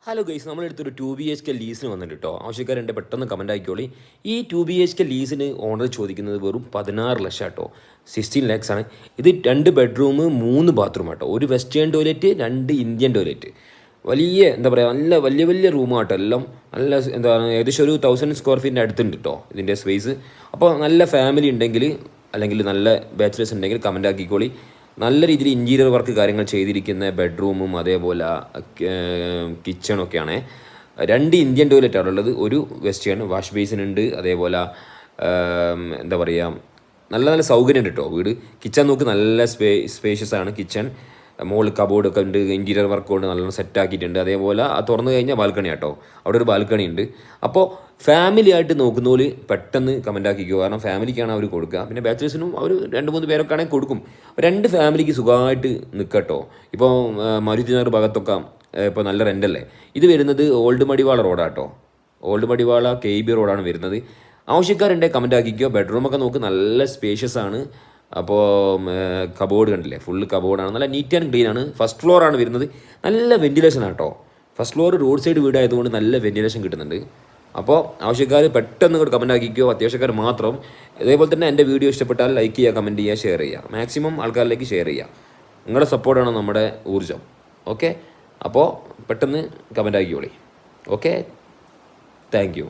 Hello guys, നമ്മളെടുത്തൊരു 2 BHK ലീസിന് വന്നിട്ട് കേട്ടോ. ആവശ്യക്കാരുണ്ട്, പെട്ടെന്ന് കമൻറ്റ് ആക്കിക്കോളി. ഈ 2 BHK ലീസിന് ഓണർ ചോദിക്കുന്നത് വെറും 16 ലക്ഷം കേട്ടോ. 16 lakhs ആണ്. ഇത് 2 ബെഡ്റൂം 3 ബാത്റൂം കേട്ടോ. ഒരു വെസ്റ്റേൺ ടോയ്ലറ്റ്, 2 ഇന്ത്യൻ ടോയ്ലറ്റ്. വലിയ എന്താ പറയുക, നല്ല വലിയ വലിയ റൂമാട്ടോ. എല്ലാം നല്ല എന്താണ്, ഏകദേശം ഒരു 1000 സ്ക്വയർ ഫീറ്റിൻ്റെ അടുത്തുണ്ട് കേട്ടോ ഇതിൻ്റെ സ്പേസ്. അപ്പോൾ നല്ല ഫാമിലി ഉണ്ടെങ്കിൽ, അല്ലെങ്കിൽ നല്ല ബാച്ചിലേഴ്സ് ഉണ്ടെങ്കിൽ കമൻറ്റ് ആക്കിക്കോളി. നല്ല രീതിയിൽ ഇൻറ്റീരിയർ വർക്ക് കാര്യങ്ങൾ ചെയ്തിരിക്കുന്ന ബെഡ്റൂമും അതേപോലെ കിച്ചണൊക്കെയാണ്. 2 ഇന്ത്യൻ ടോയ്ലറ്റാണ് ഉള്ളത്, ഒരു വെസ്റ്റേൺ. വാഷ് ബേസിൻ ഉണ്ട്, അതേപോലെ എന്താ പറയുക, നല്ല നല്ല സൗകര്യം ഉണ്ട് കേട്ടോ വീട്. കിച്ചൺ നോക്ക്, നല്ല സ്പേഷ്യസ് ആണ് കിച്ചൺ. മുകളിൽ കബോർഡൊക്കെ ഉണ്ട്, ഇൻറ്റീരിയർ വർക്ക് കൊണ്ട് നല്ലോണം സെറ്റാക്കിയിട്ടുണ്ട്. അതേപോലെ തുറന്നു കഴിഞ്ഞാൽ ബാൽക്കണി കേട്ടോ, അവിടെ ഒരു ബാൽക്കണി ഉണ്ട്. അപ്പോൾ ഫാമിലി ആയിട്ട് നോക്കുന്നവർ പെട്ടെന്ന് കമൻ്റ് ആക്കിക്കുക, കാരണം ഫാമിലിക്കാണ് അവർ കൊടുക്കുക. പിന്നെ ബാച്ചിലേഴ്സിനും അവർ 2-3 പേരൊക്കെ ആണെങ്കിൽ കൊടുക്കും. 2 ഫാമിലിക്ക് സുഖമായിട്ട് നിൽക്കട്ടോ. ഇപ്പോൾ മാരുതി നഗർ ഭാഗത്തൊക്കെ ഇപ്പോൾ നല്ല റെൻ്റല്ലേ. ഇത് വരുന്നത് ഓൾഡ് മടിവാള റോഡാട്ടോ. ഓൾഡ് മടിവാള KB റോഡാണ് വരുന്നത്. ആവശ്യക്കാരുണ്ടെ കമൻ്റ് ആക്കിക്കോ. ബെഡ്റൂമൊക്കെ നോക്ക്, നല്ല സ്പേഷ്യസ് ആണ്. അപ്പോൾ കബോർഡ് കണ്ടില്ലേ, ഫുള്ള് കബോർഡാണ്, നല്ല നീറ്റ് ആൻഡ് ക്ലീൻ ആണ്. ഫസ്റ്റ് ഫ്ലോറാണ് വരുന്നത്. നല്ല വെൻറ്റിലേഷൻ ആട്ടോ. ഫസ്റ്റ് ഫ്ലോർ റോഡ് സൈഡ് വീടായതുകൊണ്ട് നല്ല വെൻറ്റിലേഷൻ കിട്ടുന്നുണ്ട്. അപ്പോൾ ആവശ്യക്കാർ പെട്ടെന്ന് ഇങ്ങോട്ട് കമൻ്റ് ആക്കിക്കോ, അത്യാവശ്യക്കാർ മാത്രം. അതേപോലെ തന്നെ എൻ്റെ വീഡിയോ ഇഷ്ടപ്പെട്ടാൽ ലൈക്ക് ചെയ്യുക, കമൻറ്റ് ചെയ്യുക, ഷെയർ ചെയ്യുക. മാക്സിമം ആൾക്കാരിലേക്ക് ഷെയർ ചെയ്യുക. നിങ്ങളുടെ സപ്പോർട്ടാണ് നമ്മുടെ ഊർജ്ജം. ഓക്കെ, അപ്പോൾ പെട്ടെന്ന് കമൻ്റ് ആക്കിക്കോളി. Okay, thank U.